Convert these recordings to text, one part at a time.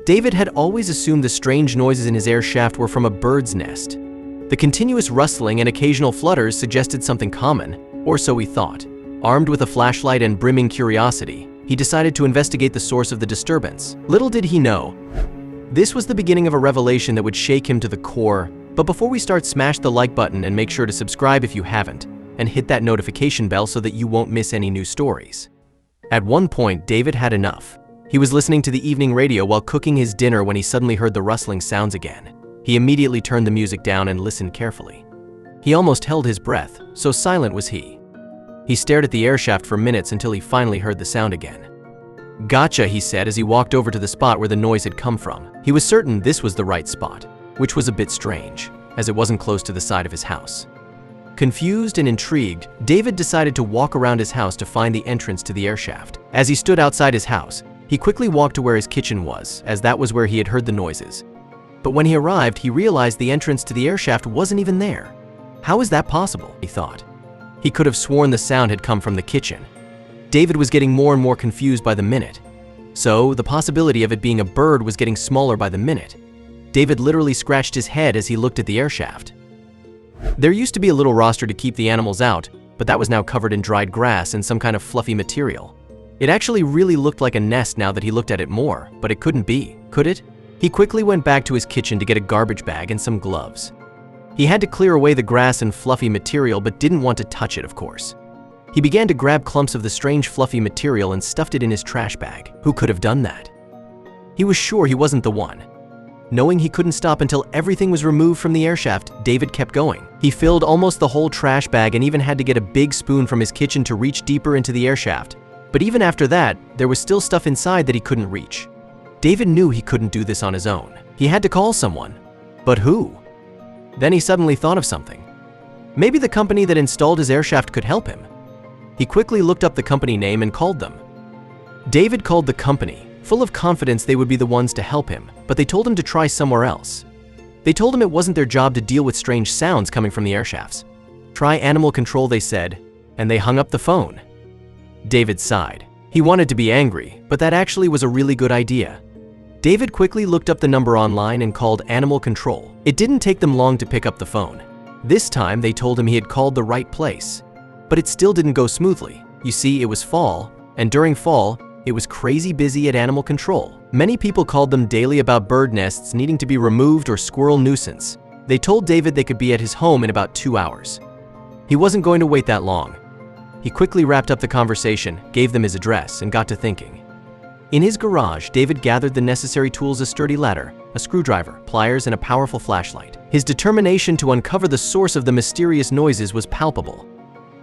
David had always assumed the strange noises in his air shaft were from a bird's nest. The continuous rustling and occasional flutters suggested something common, or so he thought. Armed with a flashlight and brimming curiosity, he decided to investigate the source of the disturbance. Little did he know, this was the beginning of a revelation that would shake him to the core. But before we start, smash the like button and make sure to subscribe if you haven't, and hit that notification bell so that you won't miss any new stories. At one point, David had enough. He was listening to the evening radio while cooking his dinner when he suddenly heard the rustling sounds again. He immediately turned the music down and listened carefully. He almost held his breath, so silent was he. He stared at the air shaft for minutes until he finally heard the sound again. "Gotcha," he said as he walked over to the spot where the noise had come from. He was certain this was the right spot, which was a bit strange, as it wasn't close to the side of his house. Confused and intrigued, David decided to walk around his house to find the entrance to the air shaft. As he stood outside his house, he quickly walked to where his kitchen was, as that was where he had heard the noises. But when he arrived, he realized the entrance to the air shaft wasn't even there. How is that possible? He thought. He could have sworn the sound had come from the kitchen. David was getting more and more confused by the minute. So, the possibility of it being a bird was getting smaller by the minute. David literally scratched his head as he looked at the air shaft. There used to be a little roster to keep the animals out, but that was now covered in dried grass and some kind of fluffy material. It actually really looked like a nest now that he looked at it more, but it couldn't be, could it? He quickly went back to his kitchen to get a garbage bag and some gloves. He had to clear away the grass and fluffy material, but didn't want to touch it, of course. He began to grab clumps of the strange fluffy material and stuffed it in his trash bag. Who could have done that? He was sure he wasn't the one. Knowing he couldn't stop until everything was removed from the air shaft, David kept going. He filled almost the whole trash bag and even had to get a big spoon from his kitchen to reach deeper into the air shaft. But even after that, there was still stuff inside that he couldn't reach. David knew he couldn't do this on his own. He had to call someone. But who? Then he suddenly thought of something. Maybe the company that installed his air shaft could help him. He quickly looked up the company name and called them. David called the company, full of confidence they would be the ones to help him, but they told him to try somewhere else. They told him it wasn't their job to deal with strange sounds coming from the air shafts. Try animal control, they said, and they hung up the phone. David sighed. He wanted to be angry, but that actually was a really good idea. David quickly looked up the number online and called animal control. It didn't take them long to pick up the phone. This time they told him he had called the right place. But it still didn't go smoothly. You see, it was fall, and during fall, it was crazy busy at animal control. Many people called them daily about bird nests needing to be removed or squirrel nuisance. They told David they could be at his home in about 2 hours. He wasn't going to wait that long. He quickly wrapped up the conversation, gave them his address, and got to thinking. In his garage, David gathered the necessary tools: a sturdy ladder, a screwdriver, pliers, and a powerful flashlight. His determination to uncover the source of the mysterious noises was palpable.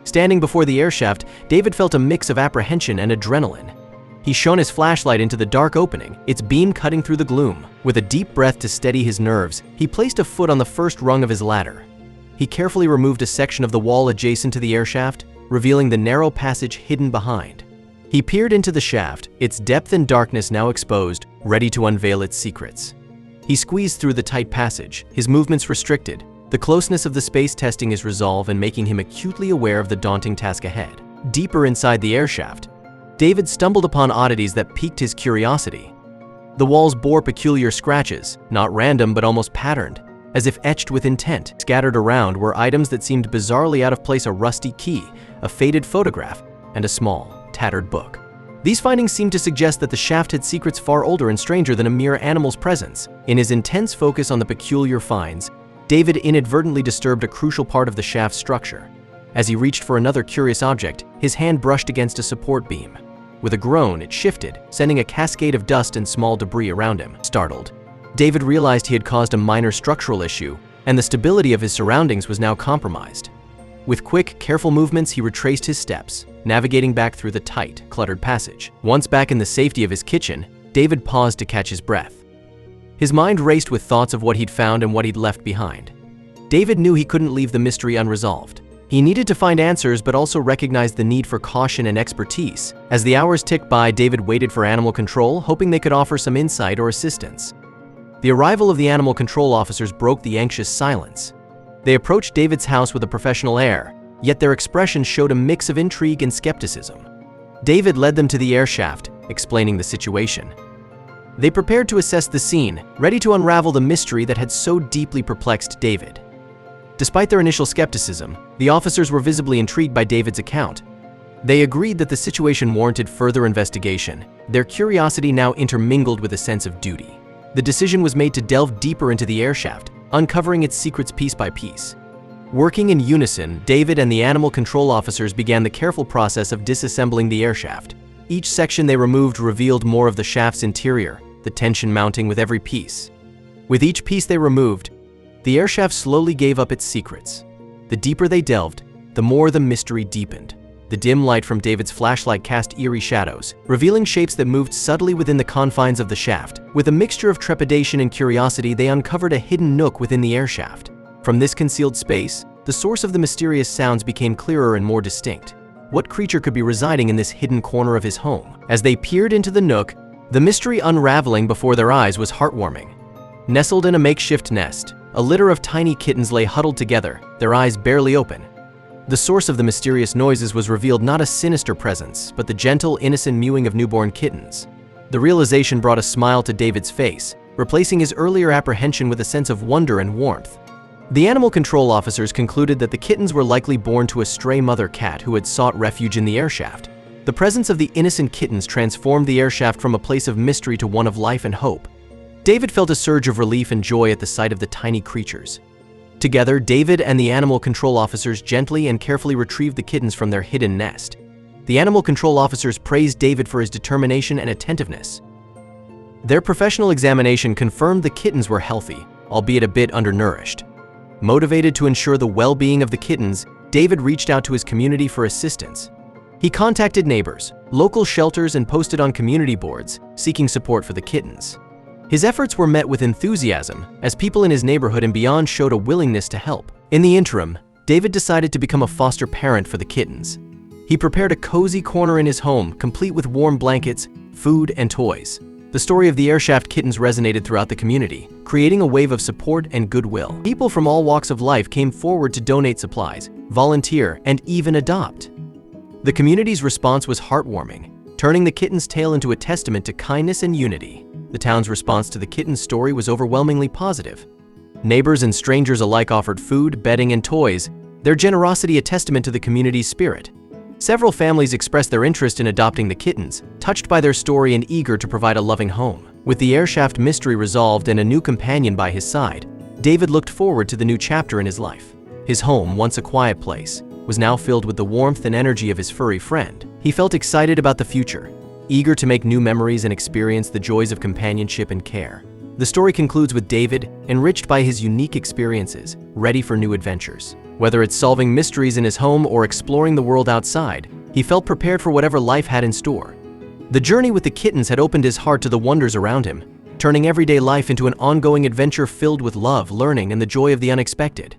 Standing before the air shaft, David felt a mix of apprehension and adrenaline. He shone his flashlight into the dark opening, its beam cutting through the gloom. With a deep breath to steady his nerves, he placed a foot on the first rung of his ladder. He carefully removed a section of the wall adjacent to the air shaft, revealing the narrow passage hidden behind. He peered into the shaft, its depth and darkness now exposed, ready to unveil its secrets. He squeezed through the tight passage, his movements restricted. The closeness of the space testing his resolve and making him acutely aware of the daunting task ahead. Deeper inside the air shaft, David stumbled upon oddities that piqued his curiosity. The walls bore peculiar scratches, not random but almost patterned, as if etched with intent. Scattered around were items that seemed bizarrely out of place: a rusty key, a faded photograph, and a small, tattered book. These findings seemed to suggest that the shaft had secrets far older and stranger than a mere animal's presence. In his intense focus on the peculiar finds, David inadvertently disturbed a crucial part of the shaft's structure. As he reached for another curious object, his hand brushed against a support beam. With a groan, it shifted, sending a cascade of dust and small debris around him. Startled, David realized he had caused a minor structural issue, and the stability of his surroundings was now compromised. With quick, careful movements, he retraced his steps, navigating back through the tight, cluttered passage. Once back in the safety of his kitchen, David paused to catch his breath. His mind raced with thoughts of what he'd found and what he'd left behind. David knew he couldn't leave the mystery unresolved. He needed to find answers, but also recognized the need for caution and expertise. As the hours ticked by, David waited for animal control, hoping they could offer some insight or assistance. The arrival of the animal control officers broke the anxious silence. They approached David's house with a professional air, yet their expressions showed a mix of intrigue and skepticism. David led them to the air shaft, explaining the situation. They prepared to assess the scene, ready to unravel the mystery that had so deeply perplexed David. Despite their initial skepticism, the officers were visibly intrigued by David's account. They agreed that the situation warranted further investigation, their curiosity now intermingled with a sense of duty. The decision was made to delve deeper into the air shaft, uncovering its secrets piece by piece. Working in unison, David and the animal control officers began the careful process of disassembling the air shaft. Each section they removed revealed more of the shaft's interior, the tension mounting with every piece. With each piece they removed, the air shaft slowly gave up its secrets. The deeper they delved, the more the mystery deepened. The dim light from David's flashlight cast eerie shadows, revealing shapes that moved subtly within the confines of the shaft. With a mixture of trepidation and curiosity, they uncovered a hidden nook within the air shaft. From this concealed space, the source of the mysterious sounds became clearer and more distinct. What creature could be residing in this hidden corner of his home? As they peered into the nook, the mystery unraveling before their eyes was heartwarming. Nestled in a makeshift nest, a litter of tiny kittens lay huddled together, their eyes barely open. The source of the mysterious noises was revealed not a sinister presence, but the gentle, innocent mewing of newborn kittens. The realization brought a smile to David's face, replacing his earlier apprehension with a sense of wonder and warmth. The animal control officers concluded that the kittens were likely born to a stray mother cat who had sought refuge in the air shaft. The presence of the innocent kittens transformed the air shaft from a place of mystery to one of life and hope. David felt a surge of relief and joy at the sight of the tiny creatures. Together, David and the animal control officers gently and carefully retrieved the kittens from their hidden nest. The animal control officers praised David for his determination and attentiveness. Their professional examination confirmed the kittens were healthy, albeit a bit undernourished. Motivated to ensure the well-being of the kittens, David reached out to his community for assistance. He contacted neighbors, local shelters, and posted on community boards, seeking support for the kittens. His efforts were met with enthusiasm, as people in his neighborhood and beyond showed a willingness to help. In the interim, David decided to become a foster parent for the kittens. He prepared a cozy corner in his home, complete with warm blankets, food, and toys. The story of the air-shaft kittens resonated throughout the community, creating a wave of support and goodwill. People from all walks of life came forward to donate supplies, volunteer, and even adopt. The community's response was heartwarming, turning the kitten's tale into a testament to kindness and unity. The town's response to the kitten's story was overwhelmingly positive. Neighbors and strangers alike offered food, bedding, and toys, their generosity a testament to the community's spirit. Several families expressed their interest in adopting the kittens, touched by their story and eager to provide a loving home. With the air shaft mystery resolved and a new companion by his side, David looked forward to the new chapter in his life. His home, once a quiet place, was now filled with the warmth and energy of his furry friend. He felt excited about the future, eager to make new memories and experience the joys of companionship and care. The story concludes with David, enriched by his unique experiences, ready for new adventures. Whether it's solving mysteries in his home or exploring the world outside, he felt prepared for whatever life had in store. The journey with the kittens had opened his heart to the wonders around him, turning everyday life into an ongoing adventure filled with love, learning, and the joy of the unexpected.